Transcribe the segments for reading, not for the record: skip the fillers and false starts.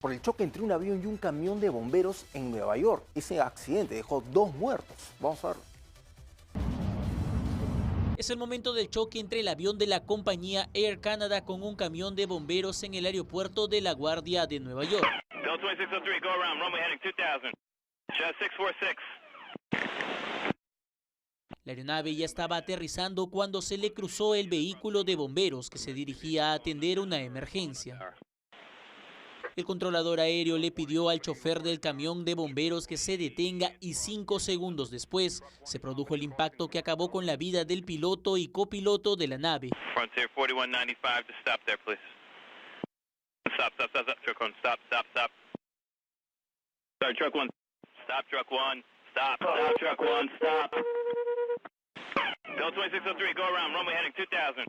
por el choque entre un avión y un camión de bomberos en Nueva York. Ese accidente dejó 2 muertos. Vamos a verlo. Es el momento del choque entre el avión de la compañía Air Canada con un camión de bomberos en el aeropuerto de La Guardia de Nueva York. La aeronave ya estaba aterrizando cuando se le cruzó el vehículo de bomberos que se dirigía a atender una emergencia. El controlador aéreo le pidió al chofer del camión de bomberos que se detenga y 5 segundos después se produjo el impacto que acabó con la vida del piloto y copiloto de la nave. Frontier 4195 to stop there, please. Stop, truck one, stop. Sorry, truck one. Stop, truck one. Stop, truck one, stop. Bill 2603, go around, runway heading 2000.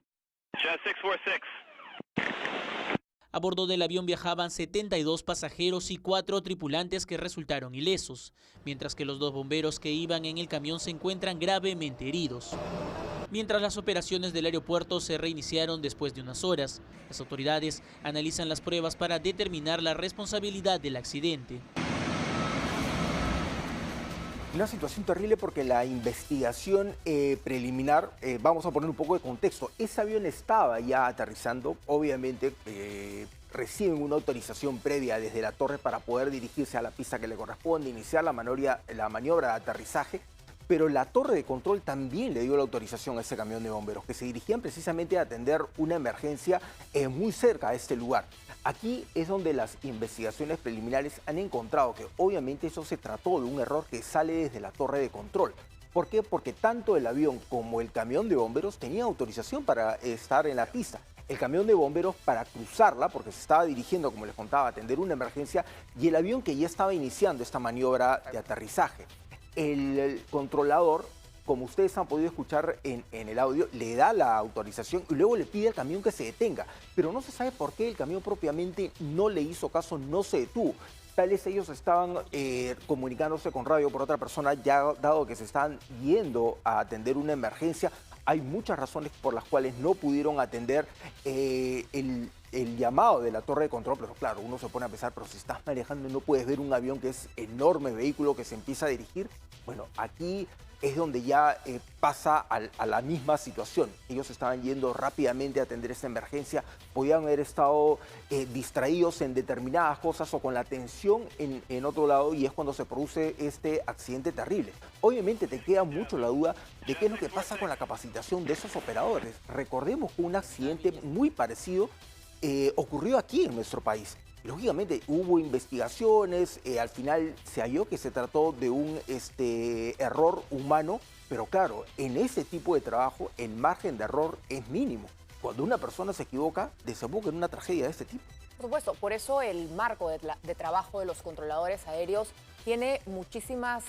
Just 646. A bordo del avión viajaban 72 pasajeros y 4 tripulantes que resultaron ilesos, mientras que los 2 bomberos que iban en el camión se encuentran gravemente heridos. Mientras las operaciones del aeropuerto se reiniciaron después de unas horas, las autoridades analizan las pruebas para determinar la responsabilidad del accidente. Una situación terrible porque la investigación preliminar, vamos a poner un poco de contexto, ese avión estaba ya aterrizando, obviamente reciben una autorización previa desde la torre para poder dirigirse a la pista que le corresponde, iniciar la maniobra de aterrizaje, pero la torre de control también le dio la autorización a ese camión de bomberos, que se dirigían precisamente a atender una emergencia muy cerca a este lugar. Aquí es donde las investigaciones preliminares han encontrado que obviamente eso se trató de un error que sale desde la torre de control. ¿Por qué? Porque tanto el avión como el camión de bomberos tenían autorización para estar en la pista. El camión de bomberos para cruzarla, porque se estaba dirigiendo, como les contaba, a atender una emergencia, y el avión que ya estaba iniciando esta maniobra de aterrizaje. El controlador, como ustedes han podido escuchar en el audio, le da la autorización y luego le pide al camión que se detenga. Pero no se sabe por qué el camión propiamente no le hizo caso, no se detuvo. Tal vez ellos estaban comunicándose con radio por otra persona, ya dado que se están yendo a atender una emergencia. Hay muchas razones por las cuales no pudieron atender el llamado de la torre de control, pero claro, uno se pone a pensar, pero si estás manejando y no puedes ver un avión que es enorme vehículo que se empieza a dirigir, bueno, aquí es donde ya pasa a la misma situación. Ellos estaban yendo rápidamente a atender esta emergencia, podían haber estado distraídos en determinadas cosas o con la atención en otro lado, y es cuando se produce este accidente terrible. Obviamente te queda mucho la duda de qué es lo que pasa con la capacitación de esos operadores. Recordemos que un accidente muy parecido ocurrió aquí en nuestro país. Lógicamente hubo investigaciones, al final se halló que se trató de un error humano, pero claro, en ese tipo de trabajo el margen de error es mínimo. Cuando una persona se equivoca, desemboca en una tragedia de este tipo. Por supuesto, por eso el marco de trabajo de los controladores aéreos tiene muchísimas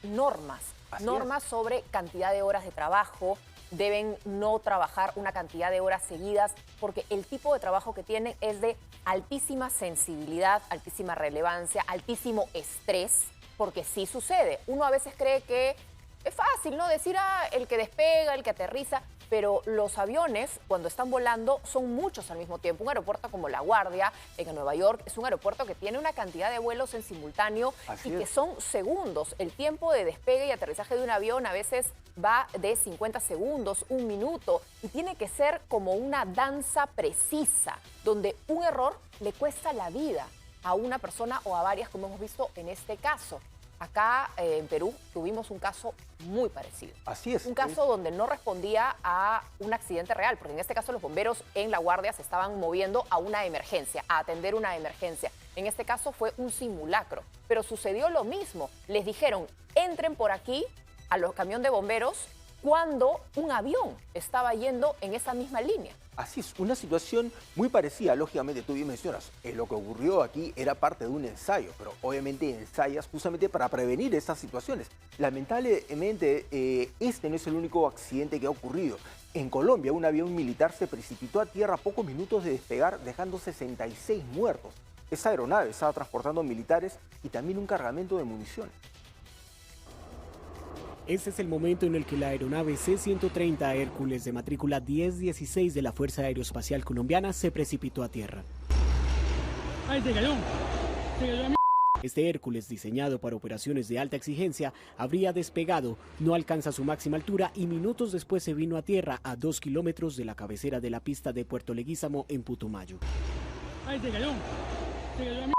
normas. Normas sobre cantidad de horas de trabajo. Deben no trabajar una cantidad de horas seguidas porque el tipo de trabajo que tienen es de altísima sensibilidad, altísima relevancia, altísimo estrés, porque sí sucede. Uno a veces cree que es fácil, ¿no? Decir, el que despega, el que aterriza, pero los aviones, cuando están volando, son muchos al mismo tiempo. Un aeropuerto como La Guardia, en Nueva York, es un aeropuerto que tiene una cantidad de vuelos en simultáneo que son segundos. El tiempo de despegue y aterrizaje de un avión a veces va de 50 segundos, 1 minuto, y tiene que ser como una danza precisa, donde un error le cuesta la vida a una persona o a varias, como hemos visto en este caso. Acá en Perú tuvimos un caso muy parecido. Así es. Un caso donde no respondía a un accidente real, porque en este caso los bomberos en La Guardia se estaban moviendo a una emergencia, a atender una emergencia. En este caso fue un simulacro, pero sucedió lo mismo. Les dijeron, entren por aquí a los camiones de bomberos cuando un avión estaba yendo en esa misma línea. Así es, una situación muy parecida, lógicamente, tú bien mencionas, lo que ocurrió aquí era parte de un ensayo, pero obviamente ensayas justamente para prevenir estas situaciones. Lamentablemente, este no es el único accidente que ha ocurrido. En Colombia, un avión militar se precipitó a tierra a pocos minutos de despegar, dejando 66 muertos. Esa aeronave estaba transportando militares y también un cargamento de municiones. Este es el momento en el que la aeronave C-130 Hércules de matrícula 1016 de la Fuerza Aeroespacial Colombiana se precipitó a tierra. Ay, se cayó. Se cayó a mí. Este Hércules, diseñado para operaciones de alta exigencia, habría despegado, no alcanza su máxima altura y minutos después se vino a tierra a 2 kilómetros de la cabecera de la pista de Puerto Leguízamo en Putumayo. Ay, se cayó. Se cayó a mí.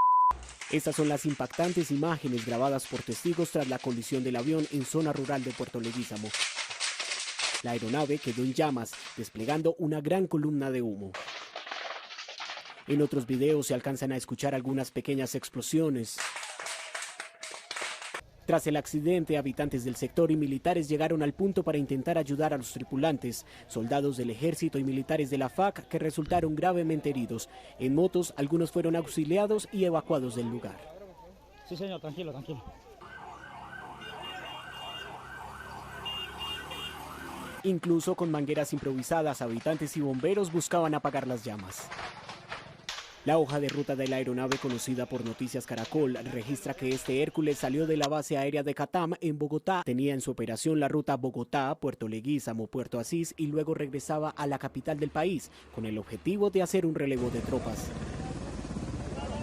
Estas son las impactantes imágenes grabadas por testigos tras la colisión del avión en zona rural de Puerto Leguízamo. La aeronave quedó en llamas, desplegando una gran columna de humo. En otros videos se alcanzan a escuchar algunas pequeñas explosiones. Tras el accidente, habitantes del sector y militares llegaron al punto para intentar ayudar a los tripulantes, soldados del ejército y militares de la FAC que resultaron gravemente heridos. En motos, algunos fueron auxiliados y evacuados del lugar. Sí, señor, tranquilo, tranquilo. Incluso con mangueras improvisadas, habitantes y bomberos buscaban apagar las llamas. La hoja de ruta de la aeronave, conocida por Noticias Caracol, registra que este Hércules salió de la base aérea de Catam en Bogotá. Tenía en su operación la ruta Bogotá, Puerto Leguízamo, Puerto Asís y luego regresaba a la capital del país con el objetivo de hacer un relevo de tropas.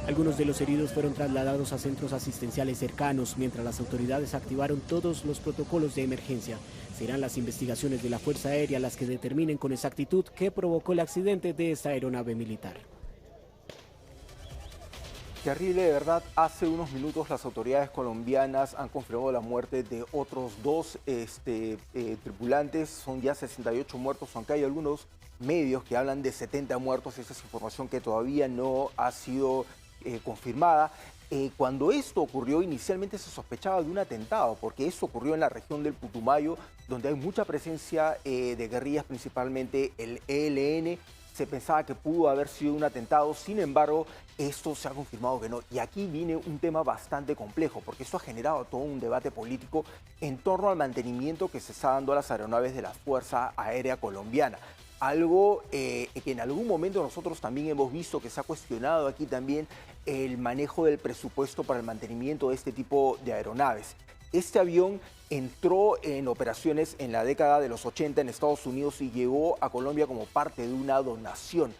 Algunos de los heridos fueron trasladados a centros asistenciales cercanos, mientras las autoridades activaron todos los protocolos de emergencia. Serán las investigaciones de la Fuerza Aérea las que determinen con exactitud qué provocó el accidente de esta aeronave militar. Terrible, de verdad. Hace unos minutos las autoridades colombianas han confirmado la muerte de otros dos tripulantes. Son ya 68 muertos, aunque hay algunos medios que hablan de 70 muertos. Esa es información que todavía no ha sido confirmada. Cuando esto ocurrió, inicialmente se sospechaba de un atentado, porque eso ocurrió en la región del Putumayo, donde hay mucha presencia de guerrillas, principalmente el ELN. Se pensaba que pudo haber sido un atentado, sin embargo, esto se ha confirmado que no. Y aquí viene un tema bastante complejo, porque esto ha generado todo un debate político en torno al mantenimiento que se está dando a las aeronaves de la Fuerza Aérea Colombiana. Algo que en algún momento nosotros también hemos visto que se ha cuestionado aquí también el manejo del presupuesto para el mantenimiento de este tipo de aeronaves. Este avión entró en operaciones en la década de los 80 en Estados Unidos y llegó a Colombia como parte de una donación.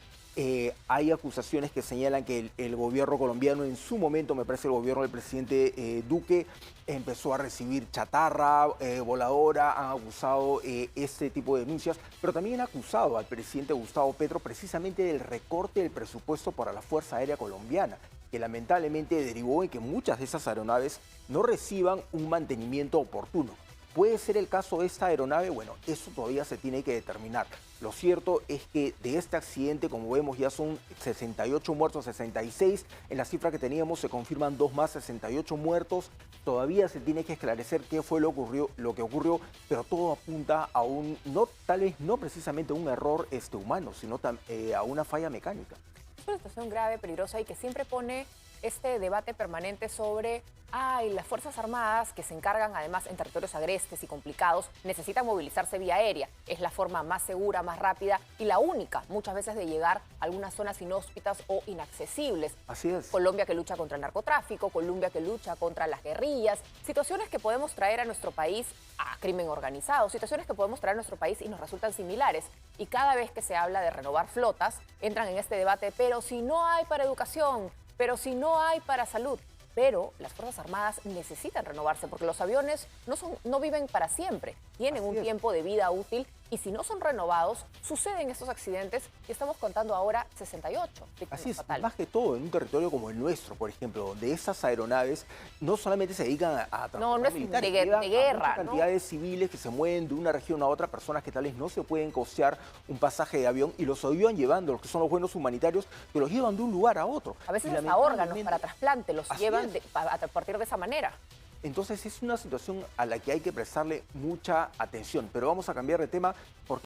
Hay acusaciones que señalan que el gobierno colombiano, en su momento, me parece el gobierno del presidente Duque, empezó a recibir chatarra voladora, han acusado este tipo de denuncias, pero también han acusado al presidente Gustavo Petro precisamente del recorte del presupuesto para la Fuerza Aérea Colombiana, que lamentablemente derivó en que muchas de esas aeronaves no reciban un mantenimiento oportuno. ¿Puede ser el caso de esta aeronave? Bueno, eso todavía se tiene que determinar. Lo cierto es que de este accidente, como vemos, ya son 68 muertos, 66. En la cifra que teníamos se confirman 2 más, 68 muertos. Todavía se tiene que esclarecer qué fue lo que ocurrió, pero todo apunta a tal vez no precisamente a un error humano, sino a una falla mecánica. Es una situación grave, peligrosa y que siempre pone este debate permanente sobre las Fuerzas Armadas, que se encargan además en territorios agrestes y complicados, necesitan movilizarse vía aérea. Es la forma más segura, más rápida y la única muchas veces de llegar a algunas zonas inhóspitas o inaccesibles. Así es. Colombia que lucha contra el narcotráfico, Colombia que lucha contra las guerrillas, situaciones que podemos traer a nuestro país a crimen organizado, situaciones que podemos traer a nuestro país y nos resultan similares. Y cada vez que se habla de renovar flotas, entran en este debate, pero si no hay para educación, pero si no hay para salud. Pero las Fuerzas Armadas necesitan renovarse porque los aviones no viven para siempre, tienen un tiempo de vida útil y si no son renovados, suceden estos accidentes y estamos contando ahora 68 víctimas Así es, fatales. más que todo en un territorio como el nuestro, por ejemplo, donde esas aeronaves no solamente se dedican a transportar militares, de guerra, muchas cantidades civiles que se mueven de una región a otra, personas que tal vez no se pueden costear un pasaje de avión y los ayudan llevando, los que son los buenos humanitarios, que los llevan de un lugar a otro. A veces hasta órganos para trasplante los llevan a partir de esa manera. Entonces es una situación a la que hay que prestarle mucha atención, pero vamos a cambiar de tema porque